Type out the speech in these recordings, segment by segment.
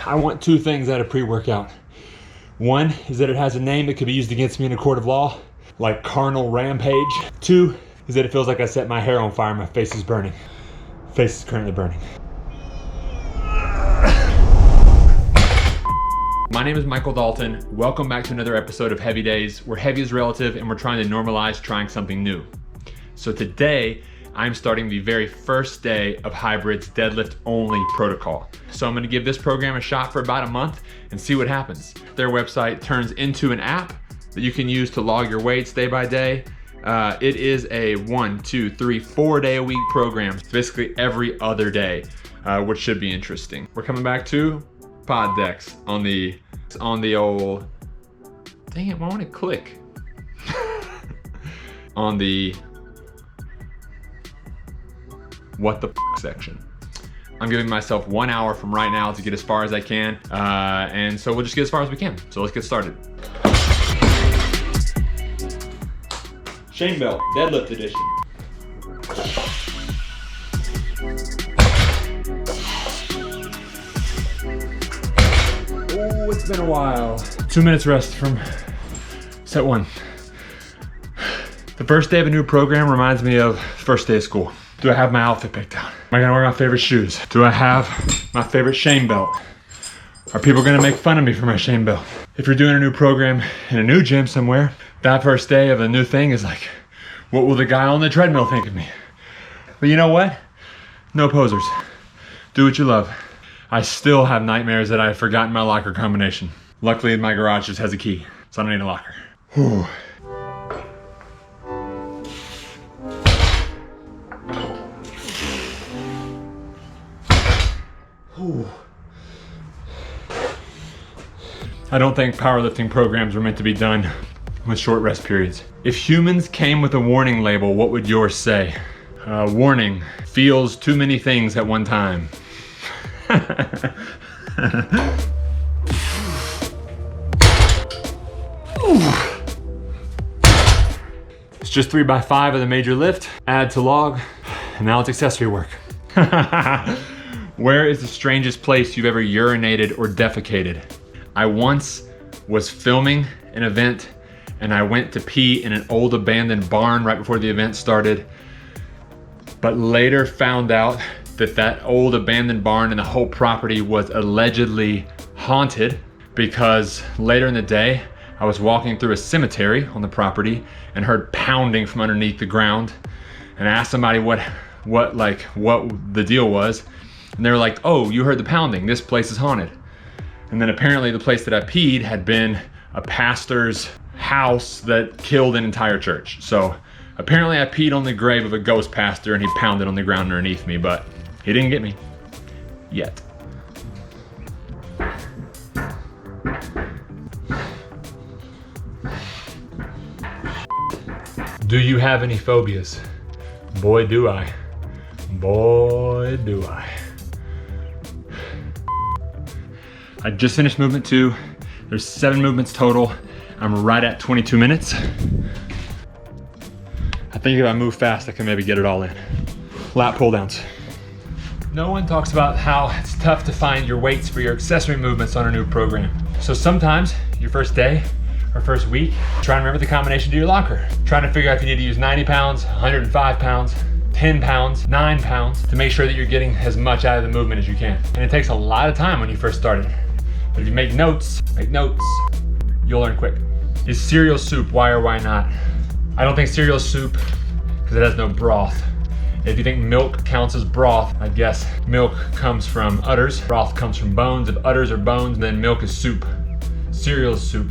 I want two things out of pre-workout. One is that it has a name that could be used against me in a court of law, like carnal rampage. Two is that it feels like I set my hair on fire and my face is burning. Face is currently burning. My name is Michael Dalton. Welcome back to another episode of Heavy Days, where heavy is relative and we're trying to normalize trying something new. So today, I'm starting the very first day of Hybrid's deadlift only protocol. So I'm gonna give this program a shot for about a month and see what happens. Their website turns into an app that you can use to log your weights day by day. It is a 1, 2, 3, 4 day a week program, basically every other day, which should be interesting. We're coming back to pod decks on the old, dang it, why won't it click? On the what the section. I'm giving myself 1 hour from right now to get as far as I can. And so we'll just get as far as we can. So let's get started. Shane belt, deadlift edition. Oh, it's been a while. 2 minutes rest from set one. The first day of a new program reminds me of first day of school. Do I have my outfit picked out? Am I gonna wear my favorite shoes? Do I have my favorite Shane belt? Are people gonna make fun of me for my Shane belt? If you're doing a new program in a new gym somewhere, that first day of a new thing is like, what will the guy on the treadmill think of me? But you know what? No posers. Do what you love. I still have nightmares that I have forgotten my locker combination. Luckily, my garage just has a key, so I don't need a locker. Whew. I don't think powerlifting programs were meant to be done with short rest periods. If humans came with a warning label, what would yours say? Warning, feels too many things at one time. It's just 3x5 of the major lift, add to log, and now it's accessory work. Where is the strangest place you've ever urinated or defecated? I once was filming an event and I went to pee in an old abandoned barn right before the event started, but later found out that that old abandoned barn and the whole property was allegedly haunted because later in the day, I was walking through a cemetery on the property and heard pounding from underneath the ground, and I asked somebody what the deal was. And they were like, oh, you heard the pounding, this place is haunted. And then apparently the place that I peed had been a pastor's house that killed an entire church. So apparently I peed on the grave of a ghost pastor and he pounded on the ground underneath me, but he didn't get me, yet. Do you have any phobias? Boy, do I. Boy, do I. I just finished movement 2. There's 7 movements total. I'm right at 22 minutes. I think if I move fast, I can maybe get it all in. Lat pull downs. No one talks about how it's tough to find your weights for your accessory movements on a new program. So sometimes your first day or first week, try and remember the combination to your locker. Trying to figure out if you need to use 90 pounds, 105 pounds, 10 pounds, 9 pounds to make sure that you're getting as much out of the movement as you can. And it takes a lot of time when you first started. But if you make notes, you'll learn quick. Is cereal soup, why or why not? I don't think cereal is soup because it has no broth. If you think milk counts as broth, I guess milk comes from udders, broth comes from bones. If udders are bones, then milk is soup. Cereal is soup.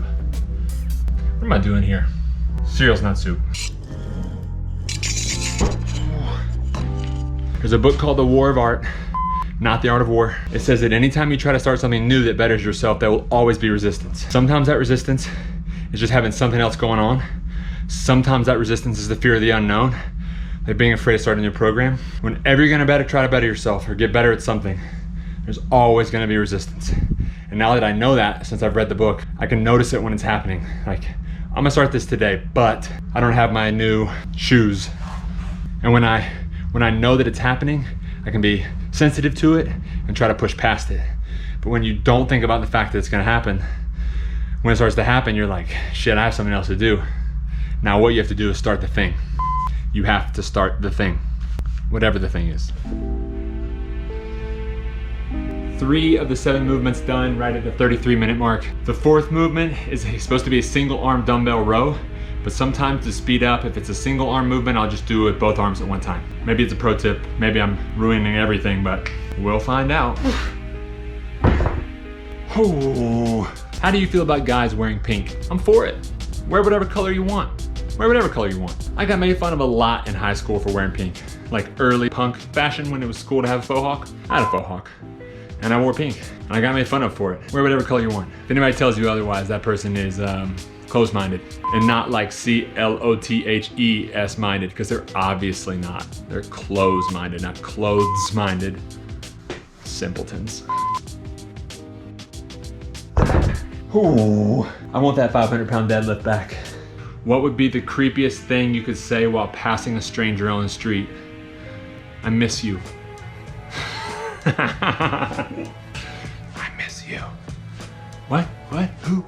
What am I doing here? Cereal's not soup. There's a book called The War of Art, not the Art of War. It says that anytime you try to start something new that betters yourself, there will always be resistance. Sometimes that resistance is just having something else going on. Sometimes that resistance is the fear of the unknown, like being afraid to start a new program. Whenever you're gonna try to better yourself or get better at something, there's always gonna be resistance. And now that I know that, since I've read the book, I can notice it when it's happening. Like, I'm gonna start this today, but I don't have my new shoes. And when I know that it's happening, I can be sensitive to it and try to push past it. But when you don't think about the fact that it's gonna happen, when it starts to happen, you're like, shit, I have something else to do. Now what you have to do is start the thing. You have to start the thing, whatever the thing is. 3 of the 7 movements done right at the 33-minute mark. The 4th movement is supposed to be a single arm dumbbell row, but sometimes to speed up, if it's a single arm movement, I'll just do it with both arms at one time. Maybe it's a pro tip, maybe I'm ruining everything, but we'll find out. Oh. How do you feel about guys wearing pink? I'm for it. Wear whatever color you want. Wear whatever color you want. I got made fun of a lot in high school for wearing pink. Like early punk fashion when it was cool to have a faux hawk. I had a faux hawk and I wore pink and I got made fun of for it. Wear whatever color you want. If anybody tells you otherwise, that person is closed-minded and not like CLOTHES minded, because they're obviously not. They're closed-minded, not clothes-minded. Simpletons. Ooh, I want that 500-pound deadlift back. What would be the creepiest thing you could say while passing a stranger on the street? I miss you. I miss you. What? What? Who?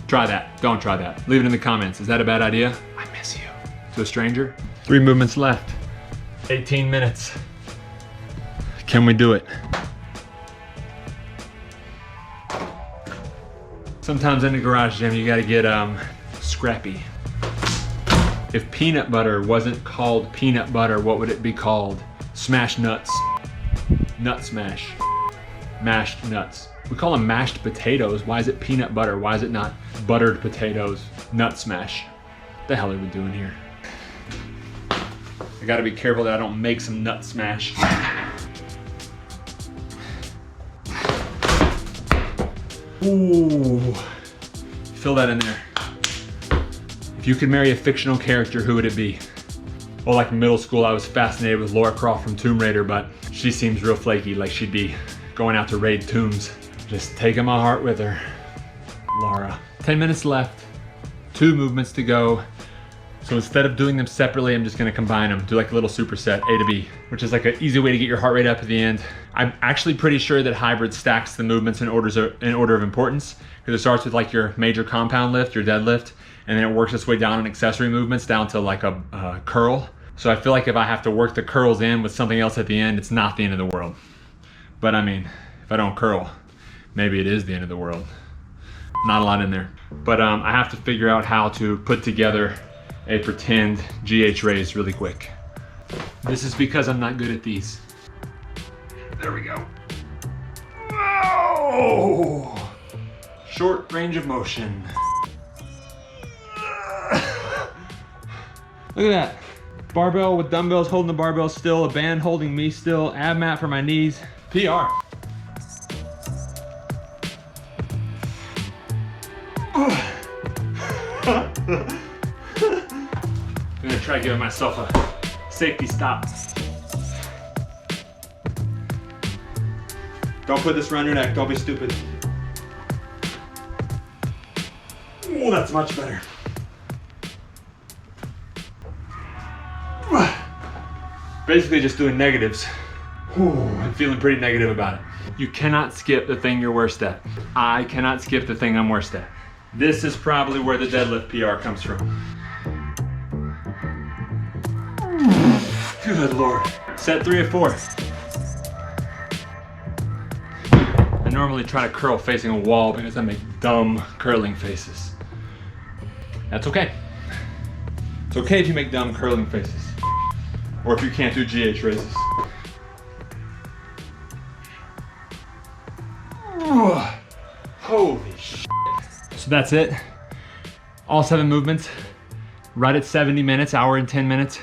Try that. Don't try that. Leave it in the comments. Is that a bad idea? I miss you. To a stranger? 3 movements left. 18 minutes. Can we do it? Sometimes in the garage gym, you gotta get scrappy. If peanut butter wasn't called peanut butter, what would it be called? Smashed nuts. Nut smash. Mashed nuts. We call them mashed potatoes. Why is it peanut butter? Why is it not buttered potatoes? Nut smash. What the hell are we doing here? I gotta be careful that I don't make some nut smash. Ooh, fill that in there. If you could marry a fictional character, who would it be? Well, like in middle school, I was fascinated with Lara Croft from Tomb Raider, but she seems real flaky, like she'd be going out to raid tombs. Just taking my heart with her. Lara. 10 minutes left, 2 movements to go. So instead of doing them separately, I'm just gonna combine them. Do like a little superset, A to B, which is like an easy way to get your heart rate up at the end. I'm actually pretty sure that hybrid stacks the movements in order of importance, because it starts with like your major compound lift, your deadlift, and then it works its way down in accessory movements down to like a curl. So I feel like if I have to work the curls in with something else at the end, it's not the end of the world. But I mean, if I don't curl, maybe it is the end of the world. Not a lot in there. But I have to figure out how to put together a pretend GH raise really quick. This is because I'm not good at these. There we go. Whoa! Short range of motion. Look at that. Barbell with dumbbells holding the barbell still, a band holding me still, ab mat for my knees. PR. I'm gonna try giving myself a safety stop. Don't put this around your neck, don't be stupid. Oh, that's much better. Basically just doing negatives. Ooh, I'm feeling pretty negative about it. You cannot skip the thing you're worst at. I cannot skip the thing I'm worst at. This is probably where the deadlift PR comes from. Good Lord. Set 3 of 4. I normally try to curl facing a wall because I make dumb curling faces. That's okay. It's okay if you make dumb curling faces. Or if you can't do GH raises. Holy shit. So that's it. All 7 movements, right at 70 minutes, hour and 10 minutes.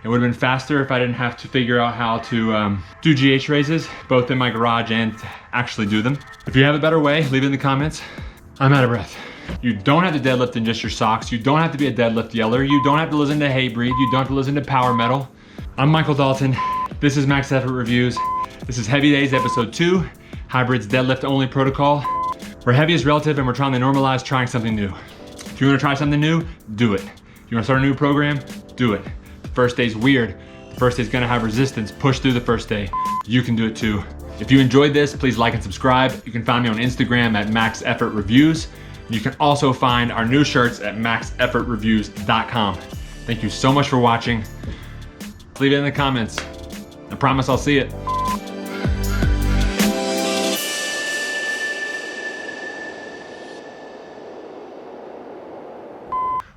It would have been faster if I didn't have to figure out how to do GH raises, both in my garage and actually do them. If you have a better way, leave it in the comments. I'm out of breath. You don't have to deadlift in just your socks. You don't have to be a deadlift yeller. You don't have to listen to Hey Breathe. You don't have to listen to Power Metal. I'm Michael Dalton. This is Max Effort Reviews. This is Heavy Daze episode 2, Hybrid's deadlift only protocol. Where heavy is relative and we're trying to normalize trying something new. If you wanna try something new, do it. If you wanna start a new program, do it. The first day's weird. The first day's gonna have resistance. Push through the first day. You can do it too. If you enjoyed this, please like and subscribe. You can find me on Instagram at Max Effort Reviews. You can also find our new shirts at maxeffortreviews.com. Thank you so much for watching. Leave it in the comments. I promise I'll see it.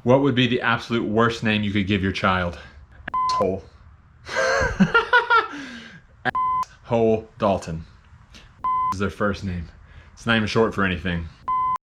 What would be the absolute worst name you could give your child? Asshole. Asshole Dalton is their first name. It's not even short for anything.